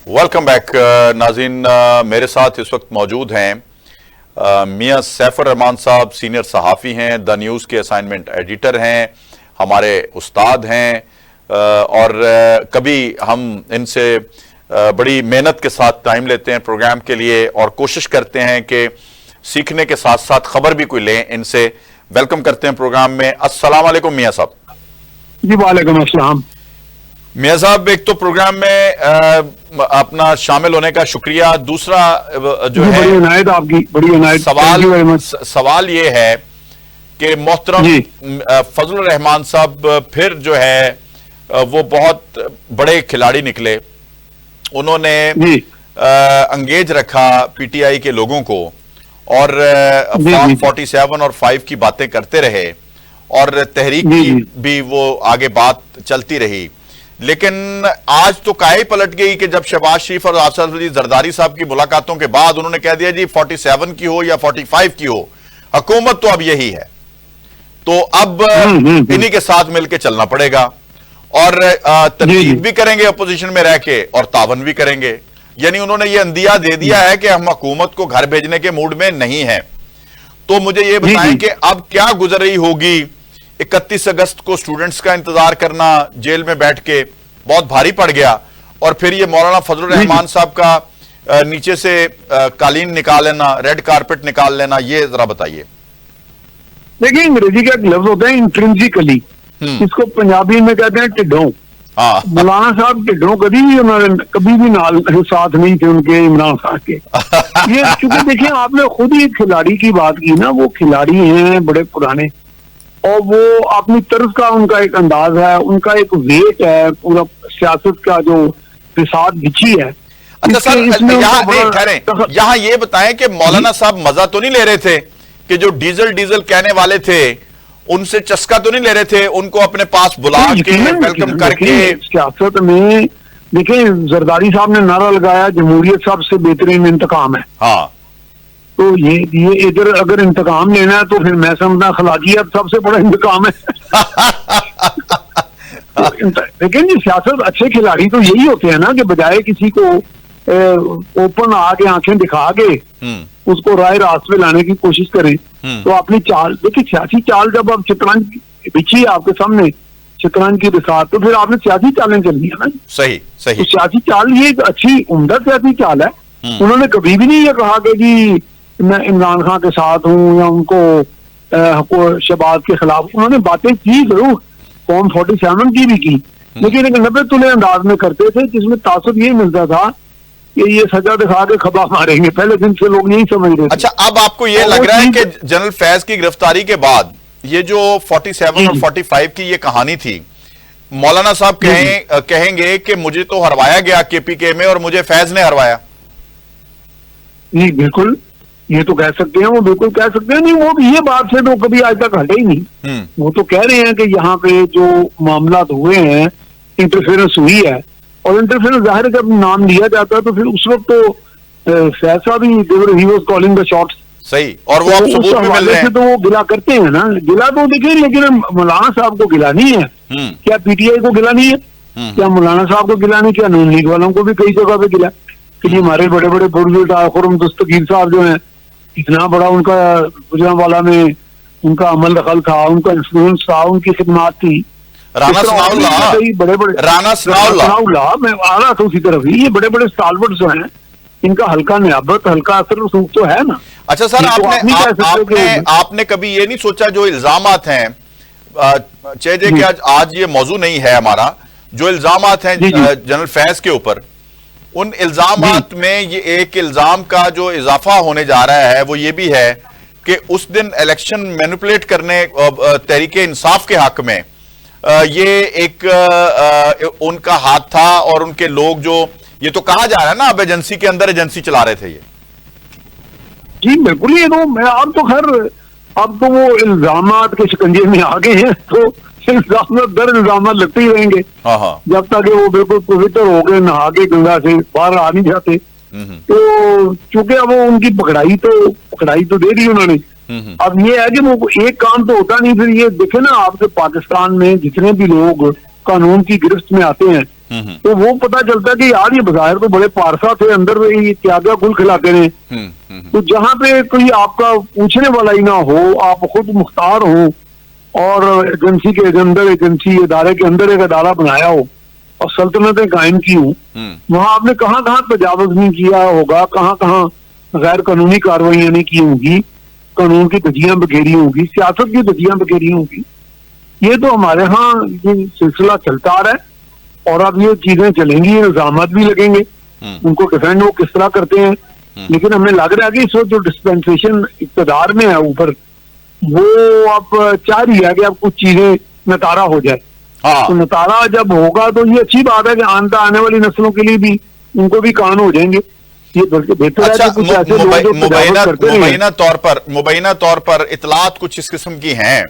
Welcome back नाज़रीन। मेरे साथ इस वक्त मौजूद हैं मियां सैफुर रहमान साहब, सीनियर सहाफ़ी हैं, द न्यूज़ के असाइनमेंट एडिटर हैं, हमारे उस्ताद हैं और कभी हम इनसे बड़ी मेहनत के साथ टाइम लेते हैं प्रोग्राम के लिए और कोशिश करते हैं कि सीखने के साथ साथ खबर भी कोई लें इनसे। वेलकम करते हैं प्रोग्राम में। अस्सलाम वालेकुम मियां साहब। जी वालेकुम अस्सलाम। मियां साहब, एक तो प्रोग्राम में अपना शामिल होने का शुक्रिया। दूसरा जो है बड़ी इनायत आपकी, बड़ी इनायत। सवाल ये है कि मोहतरम फजलुर रहमान साहब फिर जो है वो बहुत बड़े खिलाड़ी निकले। उन्होंने अंगेज रखा पीटीआई के लोगों को और फॉर्म 47 और 5 की बातें करते रहे और तहरीक की भी वो आगे बात चलती रही। लेकिन आज तो काहे पलट गई कि जब शहबाज शरीफ और आसिफ अली जरदारी साहब की मुलाकातों के बाद उन्होंने कह दिया जी 47 की हो या 45 की हो, हुकूमत तो अब यही है, तो अब इन्हीं के साथ मिलकर चलना पड़ेगा और तनकीद भी करेंगे अपोजिशन में रह के और तावन भी करेंगे। यानी उन्होंने ये अंदिया दे दिया है कि हम हुकूमत को घर भेजने के मूड में नहीं है। तो मुझे ये बताएं कि अब क्या गुजर रही होगी। 31 अगस्त को स्टूडेंट्स का इंतजार करना जेल में बैठ के बहुत भारी पड़ गया और फिर ये मौलाना फजलुर रहमान साहब का नीचे से कालीन निकाल लेना, रेड कारपेट निकाल लेना, ये जरा बताइए। देखिए, अंग्रेजी का एक लफ्ज होता है इंट्रिंसिकली, इसको पंजाबी में कहते हैं टिड्डों। मौलाना साहब टिड्डों कभी भी नाल साथ नहीं थे उनके, इमरान खान के। ये चूंकि देखिए, आपने खुद ही खिलाड़ी की बात की ना, वो खिलाड़ी हैं बड़े पुराने और वो अपनी तर्ज का उनका एक अंदाज है, उनका एक वेट है, पूरा सियासत का जो फिसाद बिछी है। अच्छा सर, यहाँ ये बताएं कि मौलाना साहब मजा तो नहीं ले रहे थे कि जो डीजल कहने वाले थे उनसे चस्का तो नहीं ले रहे थे, उनको अपने पास बुला के वेलकम करके। सियासत में देखिए, जरदारी साहब ने नारा लगाया जमहूरियत सबसे बेहतरीन इंतकाम है। हाँ, तो ये इधर अगर इंतकाम लेना है तो फिर मैं समझना अखलाकियत सबसे बड़ा इंतकाम है। लेकिन ये सियासत, अच्छे खिलाड़ी तो यही होते हैं ना कि बजाय किसी को ओपन आके आंखें दिखा के उसको राय रास्त पे लाने की कोशिश करें, तो अपनी चाल देखिए, सियासी चाल जब आप शतरंज बिछी आपके सामने शतरंज की बिसात, तो फिर आपने सियासी चालें चलनी है ना। सही सही। तो सियासी चाल ये एक अच्छी उम्दा सियासी चाल है। उन्होंने कभी भी नहीं ये कहा कि जी मैं इमरान खान के साथ हूँ या उनको शहबाज के खिलाफ। उन्होंने बातें की जरूर, फॉर्म 47 की भी की, लेकिन एक 90 तुले अंदाज में करते थे जिसमें तासुब ये मिलता था कि ये सजा दिखा के खबा मारेंगे। पहले दिन से लोग नहीं समझ रहे थे। अच्छा, अब आपको ये लग रहा है कि जनरल फैज की गिरफ्तारी के बाद ये जो 47 और 45 की ये कहानी थी, मौलाना साहब कहेंगे कि मुझे तो हरवाया गया केपीके में और मुझे फैज ने हरवाया। जी बिल्कुल, ये तो कह सकते हैं, वो बिल्कुल कह सकते हैं। नहीं, वो ये बात से तो कभी आज तक हटे ही नहीं। वो तो कह रहे हैं कि यहाँ पे जो मामला हुए हैं, इंटरफेरेंस हुई है, और इंटरफेरेंस जाहिर है जब नाम लिया जाता है तो फिर उस वक्त तो फैसला भी he was calling the shots. सही, और वो सबूत भी मिल रहे हैं। तो वो गिला करते हैं ना, गिला तो देखिए, लेकिन मौलाना साहब को गिला नहीं है। क्या पीटीआई को गिला नहीं है? क्या मौलाना साहब को गिला नहीं? क्या नून लीग वालों को भी कई जगह पे गिला कि हमारे बड़े बड़े बुजुर्ग खुरम दस्तगीर साहब जो है, इतना बड़ा उनका गुजरांवाला में उनका अमल दखल था, उनका इन्फ्लुएंस था, उनकी खिदमत थी। राना सनाउल्लाह, मैं आ रहा था उसी तरफ ही। ये बड़े बड़े स्टालवर्ड्स जो हैं, इनका हल्का नियाबत, हल्का असर रसूख तो है ना। अच्छा सर, आपने कभी ये नहीं सोचा जो इल्जामात हैं, चेजे कि आज ये मौजू नहीं है हमारा, जो इल्जामात हैं जनरल फैज के ऊपर, उन इल्जामात में ये एक इल्जाम का जो इजाफा होने जा रहा है वो ये भी है कि उस दिन इलेक्शन मैनिपुलेट करने तहरीके इंसाफ के हक में ये एक उनका हाथ था और उनके लोग, जो ये तो कहा जा रहा है ना, अब एजेंसी के अंदर एजेंसी चला रहे थे ये। जी बिल्कुल, ये तो मैं अब तो वो इल्जामात के शिकंजे में आ गए हैं, तो इल्जाम लगते ही रहेंगे जब तक वो बिल्कुल पवित्र हो गए, नहा के गंगा से बाहर आ नहीं जाते। तो चूंकि अब वो उनकी पकड़ाई तो दे दी उन्होंने। अब ये है कि वो एक काम तो होता नहीं। फिर ये देखे ना, आपके पाकिस्तान में जितने भी लोग कानून की गिरफ्त में आते हैं, तो वो पता चलता है कि यार ये बाहर तो बड़े पारसा थे, अंदर ये क्या क्या गुल खिलाते रहे। तो जहां पे कोई आपका पूछने वाला ही ना हो, आप खुद मुख्तार हो और एजेंसी के अंदर, एजेंसी इदारे के अंदर एक अदारा बनाया हो और सल्तनतें कायम की हूँ, वहां आपने कहाँ कहाँ तजावुज नहीं किया होगा, कहाँ कहाँ गैर कानूनी कार्रवाइयां नहीं की होंगी, कानून की धज्जियां बखेरी होंगी, सियासत की धज्जियां बखेरी होंगी। ये तो हमारे यहाँ ये सिलसिला चलता आ रहा है और अब ये चीजें चलेंगी, इल्जामात भी लगेंगे, उनको डिफेंड वो किस तरह करते हैं। लेकिन हमें लग रहा है कि इस वक्त जो डिस्पेंसेशन इक़्तिदार में है ऊपर, वो अब चाह रही है कि अब कुछ चीजें नतारा हो जाए। तो नतारा जब होगा तो ये अच्छी बात है कि आने वाली नस्लों के लिए भी उनको भी कान हो जाएंगे। ये बेहतर है कि कुछ ऐसे लोग जो तजावुज़ करते हैं। मुबैना तौर पर इतलात कुछ इस किस्म की हैं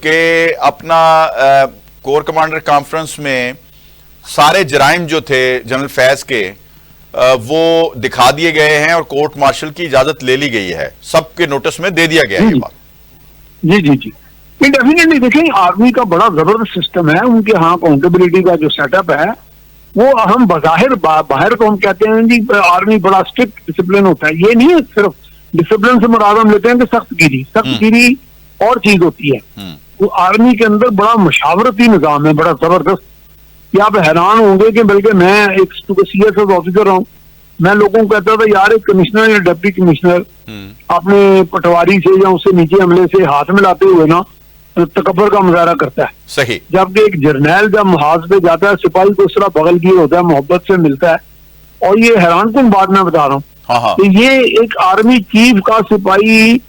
कि अपना कोर कमांडर कॉन्फ्रेंस में सारे जराइम जो थे जनरल फैज के वो दिखा दिए गए हैं और कोर्ट मार्शल की इजाजत ले ली गई है, सबके नोटिस में दे दिया गया है ये बात। जी जी जी, डेफिनेटली देखें, आर्मी का बड़ा जबरदस्त सिस्टम है, उनके यहाँ अकाउंटेबिलिटी का जो सेटअप है वो हम बाहर तो हम कहते हैं जी आर्मी बड़ा स्ट्रिक्ट डिसिप्लिन होता है, ये नहीं है सिर्फ डिसिप्लिन से मुराद हम लेते हैं कि सख्तगिरी और चीज होती है। तो आर्मी के अंदर बड़ा मशावरती निजाम है, बड़ा जबरदस्त। कि आप हैरान होंगे कि बल्कि मैं एक CSS ऑफिसर हूँ, मैं लोगों को कहता था यार एक कमिश्नर या डिप्टी कमिश्नर अपने पटवारी से या उससे नीचे हमले से हाथ मिलाते हुए ना तकब्बर का मुजाहरा करता है। सही। जबकि एक जर्नैल जब मुहाज पे जाता है, सिपाही को इस तरह बगलगीर होता है, मोहब्बत से मिलता है। और ये हैरान कुन बात मैं बता रहा हूँ, तो ये एक आर्मी चीफ का सिपाही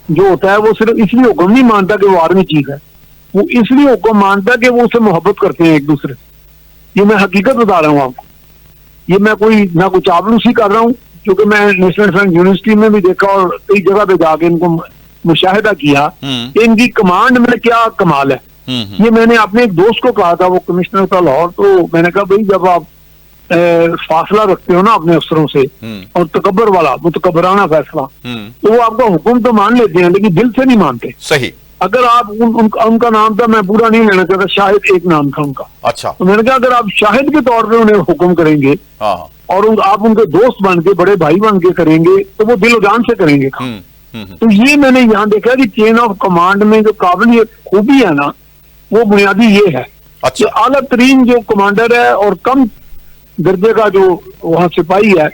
जो होता है वो सिर्फ इसलिए हुक्म नहीं मानता कि वो आर्मी चीफ है, वो इसलिए हुक्म मानता है कि वो उससे मोहब्बत करते हैं एक दूसरे से। ये मैं हकीकत बता रहा हूँ आपको, ये मैं कोई ना कुछ चापलूसी कर रहा हूँ, क्योंकि मैं नेशनल डिफेंस यूनिवर्सिटी में भी देखा और कई जगह पे जाके इनको मुशाहिदा किया कि इनकी कमांड में क्या कमाल है। ये मैंने अपने एक दोस्त को कहा था, वो कमिश्नर था लाहौर, तो मैंने कहा भाई जब आप फासला रखते हो ना अपने अफसरों से और तकब्बर वाला मुतकब्बराना फैसला, तो वो आपका हुक्म तो मान लेते हैं लेकिन दिल से नहीं मानते। सही। अगर आप उनका नाम था, मैं पूरा नहीं लेना चाहता, शाहिद एक नाम था उनका। अच्छा। तो मैंने कहा अगर आप शाहिद के तौर पे उन्हें हुक्म करेंगे और आप उनके दोस्त बन के, बड़े भाई बन के करेंगे, तो वो दिलो जान से करेंगे। तो ये मैंने यहाँ देखा कि चेन ऑफ कमांड में जो काबिलियत खूबी है ना, वो बुनियादी ये है। अच्छा। आला तरीन जो कमांडर है और कम दर्जे का जो वहाँ सिपाही है,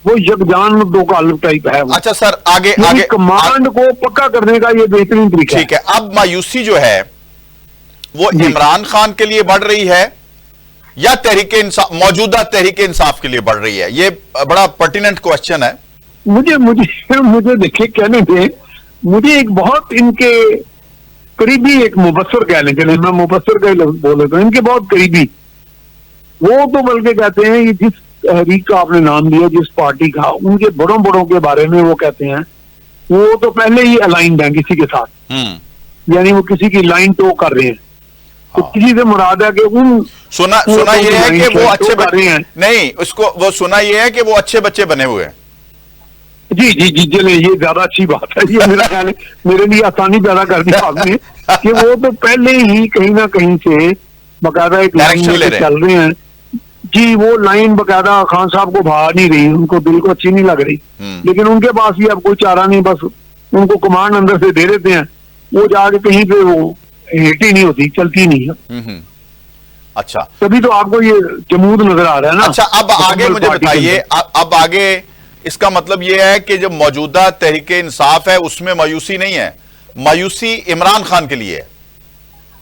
वो यकजान दो का अलग टाइप है। अच्छा सर, आगे कमांड को पक्का करने का ये बेहतरीन तरीका है। ठीक है। अब मायूसी जो है वो इमरान खान के लिए बढ़ रही है या मौजूदा तहरीक इंसाफ के लिए बढ़ रही है? ये बड़ा पर्टिनेंट क्वेश्चन है। मुझे देखिए कहने थे, मुझे एक बहुत इनके करीबी एक मुबस्सर कह लें, चले मैं मुबस्सर का बोले तो इनके बहुत करीबी, वो तो बल्कि कहते हैं ये जिस तहरीक का आपने नाम लिया, जिस पार्टी का, उनके बड़ों के बारे में वो कहते हैं वो तो पहले ही अलाइंड है किसी के साथ, यानी वो किसी की लाइन टो कर रहे हैं। तो किसी से मुराद है कि सुना ये है कि वो अच्छे बच्चे हैं, नहीं उसको वो सुना ये है कि वो अच्छे बच्चे बने हुए हैं। जी जी जी चले, ये ज्यादा अच्छी बात है। ये मेरा ख्याल है, मेरे लिए आसानी पैदा कर दिया आपने कि वो तो पहले ही कहीं ना कहीं से बकायदा एक लाइन चल रहे हैं। जी, वो लाइन बकायदा खान साहब को भा नहीं रही, उनको दिल को अच्छी नहीं लग रही, लेकिन उनके पास भी अब कोई चारा नहीं, बस उनको कमांड अंदर से दे देते हैं, वो जाके कहीं पे वो हिट ही नहीं होती, चलती नहीं है। अच्छा, तभी तो आपको ये जमूद नजर आ रहा है ना। अच्छा, अब आगे मुझे बताइए, अब आगे इसका मतलब ये है कि जो मौजूदा तहरीक इंसाफ है उसमें मायूसी नहीं है, मायूसी इमरान खान के लिए है।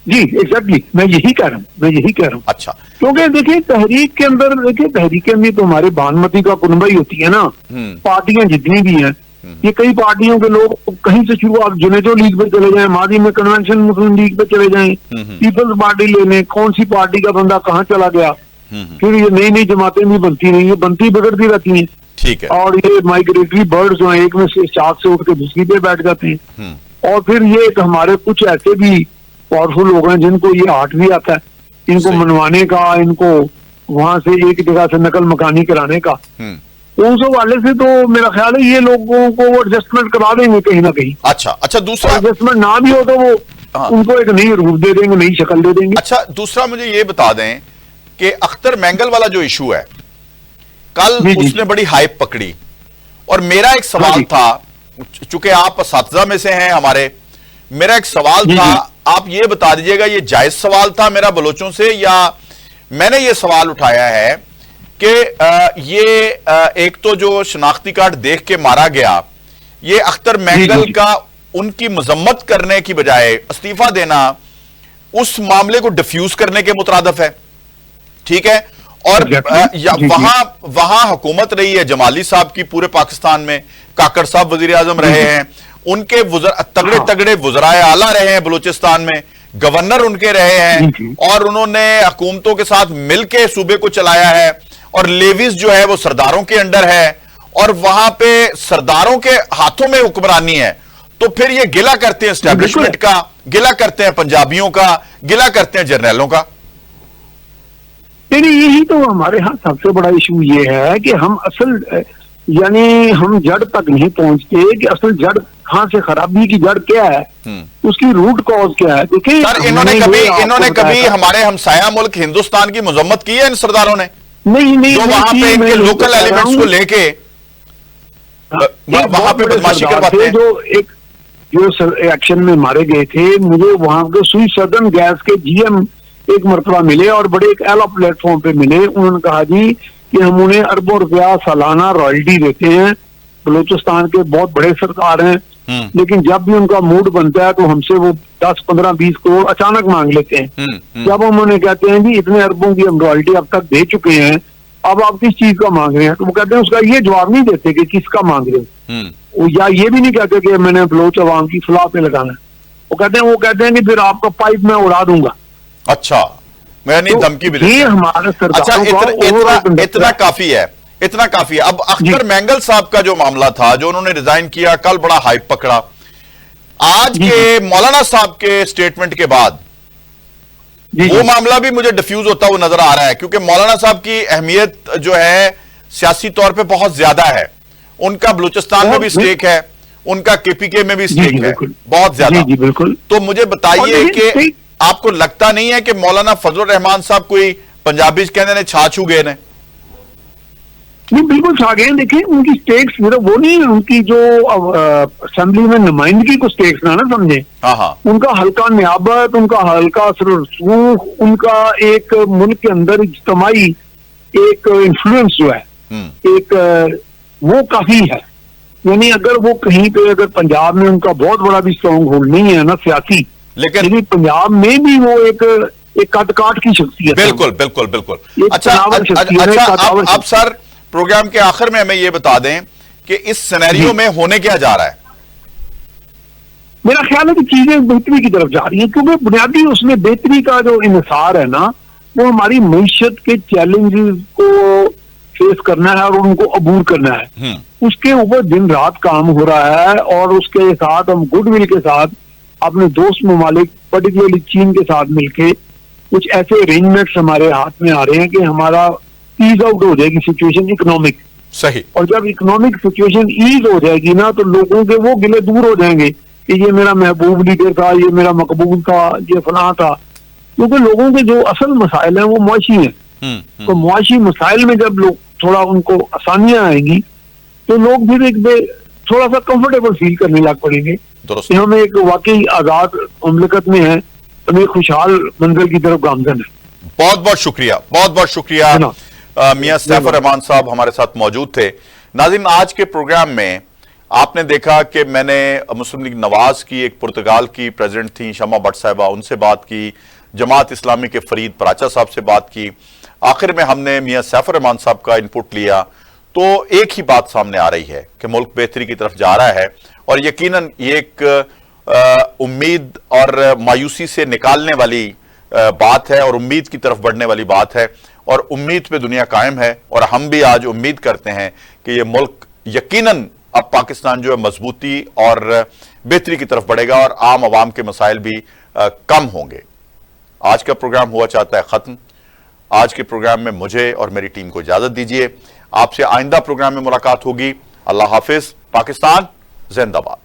जी एग्जैक्टली, मैं यही कह रहा हूँ। अच्छा, क्योंकि देखिए तहरीक के अंदर, तहरीक के अंदर तो हमारे बानमती का कुनबा ही होती है ना, पार्टियां जितनी भी हैं, ये कई पार्टियों के लोग कहीं से शुरू, आप जुनेजो लीग पे चले जाएं, मादी में कन्वेंशन मुस्लिम लीग पे चले जाएं, पीपल्स पार्टी ले लें, कौन सी पार्टी का बंदा कहाँ चला गया, फिर ये नई नई जमातें भी बनती नहीं, ये बनती बिगड़ती रहती हैं। ठीक है। और ये माइग्रेटरी बर्ड्स जो हैं, एक में से चाक से उठ के दूसरी पे बैठ जाते हैं। और फिर ये हमारे कुछ ऐसे भी पावरफुल लोग हैं जिनको ये आर्ट भी आता है, इनको मनवाने का, इनको वहां से एक जगह से नकल मकानी कराने का। उस हवाले से तो मेरा ख्याल है ये लोगों को वो एडजस्टमेंट करा देंगे कहीं ना कहीं। अच्छा, दूसरा एडजस्टमेंट ना भी हो तो वो उनको एक नई रूप दे देंगे, नई शक्ल दे देंगे। अच्छा, दूसरा मुझे ये बता दें कि अख्तर मैंगल वाला जो इशू है, कल उसने बड़ी हाइप पकड़ी, और मेरा एक सवाल था, चूंकि आप असातिज़ा में से हैं हमारे, मेरा एक सवाल था, आप ये बता दीजिएगा ये जायज सवाल था मेरा बलोचों से, या मैंने ये सवाल उठाया है कि ये एक तो जो शनाख्ती कार्ड देख के मारा गया, ये अख्तर मैंगल का उनकी मजम्मत करने की बजाय इस्तीफा देना उस मामले को डिफ्यूज करने के मुतरादिफ है, ठीक है। और वहां हुकूमत रही है जमाली साहब की पूरे पाकिस्तान में, काकड़ साहब वजीर आजम रहे हैं, उनके तगड़े तगड़े वज़राए आला रहे हैं बलूचिस्तान में, गवर्नर उनके रहे हैं, और उन्होंने हुकूमतों के साथ मिलकर सूबे को चलाया है, और लेविस जो है वो सरदारों के अंडर है, और वहां पे सरदारों के हाथों में हुक्मरानी है। तो फिर ये गिला करते हैं एस्टैब्लिशमेंट का, गिला करते हैं पंजाबियों का, गिला करते हैं जर्नैलों का। नहीं, यही तो हमारे यहाँ सबसे बड़ा इशू ये है कि हम असल यानी हम जड़ तक नहीं पहुंचते कि असल जड़ कहां से, खराबी की जड़ क्या है, उसकी रूट कॉज क्या है। देखिए सर, इन्होंने कभी हमारे हमसाया मुल्क हिंदुस्तान की मजम्मत की है इन सरदारों ने? नहीं, जो वहां पे इनके लोकल एलिमेंट्स को लेके वहां पे बदमाशी करवाते हैं, जो एक्शन में मारे गए थे, मुझे वहां के सुई सदन गैस के जीएम एक मरतबा मिले और बड़े एक एला प्लेटफॉर्म पे मिले। उन्होंने कहा जी कि हम उन्हें अरबों रुपया सालाना रॉयल्टी देते हैं, बलूचिस्तान के बहुत बड़े सरकार हैं, लेकिन जब भी उनका मूड बनता है तो हमसे वो 10, 15, 20 करोड़ अचानक मांग लेते हैं। जब हम उन्हें कहते हैं जी इतने अरबों की हम रॉयल्टी अब तक दे चुके हैं, अब आप किस चीज का मांग रहे हैं, तो वो कहते हैं उसका ये जवाब नहीं देते कि किसका मांग रहे हो, या ये भी नहीं कहते कि मैंने बलोच अवाम की फलाह पे लगाना है। वो कहते हैं कि फिर आपका पाइप मैं उड़ा दूंगा। अच्छा, मैं नहीं, धमकी भी ये हमारे अच्छा, इतना काफी है, इतना काफी है। अब अख्तर मैंगल साहब का जो मामला था, जो उन्होंने रिजाइन किया, कल बड़ा हाइप पकड़ा। आज के मौलाना साहब के स्टेटमेंट के बाद वो मामला भी मुझे डिफ्यूज होता हुआ नजर आ रहा है, क्योंकि मौलाना साहब की अहमियत जो है सियासी तौर पे बहुत ज्यादा है, उनका बलूचिस्तान में भी स्टेक है, उनका केपीके में भी स्टेक है, बहुत ज्यादा। बिल्कुल। तो मुझे बताइए कि आपको लगता नहीं है कि मौलाना फजलुर रहमान साहब कोई पंजाबी कहने ने छा छू गए ने? नहीं, बिल्कुल छा गए। देखिए उनकी स्टेक्स वो नहीं है, उनकी जो असेंबली में नुमाइंदगी को स्टेक्स ना समझे, उनका हल्का नियाबत, उनका हल्का असर रसूख, उनका एक मुल्क के अंदर इज्तिमाई एक इन्फ्लुएंस जो है, एक वो काफी है। यानी अगर वो कहीं पे, अगर पंजाब में उनका बहुत बड़ा भी स्ट्रॉन्ग होल्ड नहीं है ना सियासी, लेकिन पंजाब में भी वो एक कद काट की शख्सियत। बिल्कुल बिल्कुल बिल्कुल। अच्छा, अब सर प्रोग्राम के आखिर में हमें ये बता दें कि इस सिनेरियो में होने क्या जा रहा है? मेरा ख्याल है कि चीजें बेहतरी की तरफ जा रही हैं, क्योंकि बुनियादी उसमें बेहतरी का जो इन्हिसार है ना, वो हमारी मईशत के चैलेंजेस को फेस करना है और उनको अबूर करना है। उसके ऊपर दिन रात काम हो रहा है, और उसके साथ हम गुडविल के साथ अपने दोस्त ममालिक, पर्टिकुलरली चीन के साथ मिलके कुछ ऐसे अरेंजमेंट्स हमारे हाथ में आ रहे हैं कि हमारा ईज आउट हो जाएगी सिचुएशन इकोनॉमिक। सही। और जब इकोनॉमिक सिचुएशन ईज हो जाएगी ना, तो लोगों के वो गिले दूर हो जाएंगे कि ये मेरा महबूब लीडर था, ये मेरा मकबूल था, ये फलां था। क्योंकि लोगों के जो असल मसाइल हैं वो मुआशी हैं। तो मुआशी मसाइल में जब लोग थोड़ा उनको आसानियां आएंगी, तो लोग फिर एक थोड़ा सा कंफर्टेबल फील करने लग पड़ेंगे कि हम एक वाकई आजाद मुमलिकत में हैं, हम एक खुशहाल मंजिल की तरफ गामजन है। बहुत बहुत शुक्रिया, बहुत बहुत शुक्रिया। मियां सैफुर रहमान साहब हमारे साथ मौजूद थे। नाज़रीन, आज के प्रोग्राम में आपने देखा कि मैंने मुस्लिम लीग नवाज की, एक पुर्तगाल की प्रेसिडेंट थी शमा भट्ट साहिबा, उनसे बात की, जमात इस्लामी के फरीद पराचा साहब से बात की, आखिर में हमने मियां सैफुर रहमान साहब का इनपुट लिया। तो एक ही बात सामने आ रही है कि मुल्क बेहतरी की तरफ जा रहा है, और यकीनन ये एक उम्मीद और मायूसी से निकालने वाली बात है, और उम्मीद की तरफ बढ़ने वाली बात है, और उम्मीद पे दुनिया कायम है। और हम भी आज उम्मीद करते हैं कि ये मुल्क यकीनन अब पाकिस्तान जो है मजबूती और बेहतरी की तरफ बढ़ेगा, और आम आवाम के मसाइल भी कम होंगे। आज का प्रोग्राम हुआ चाहता है खत्म। आज के प्रोग्राम में मुझे और मेरी टीम को इजाजत दीजिए। आपसे आइंदा प्रोग्राम में मुलाकात होगी। अल्लाह हाफिज। पाकिस्तान जिंदाबाद।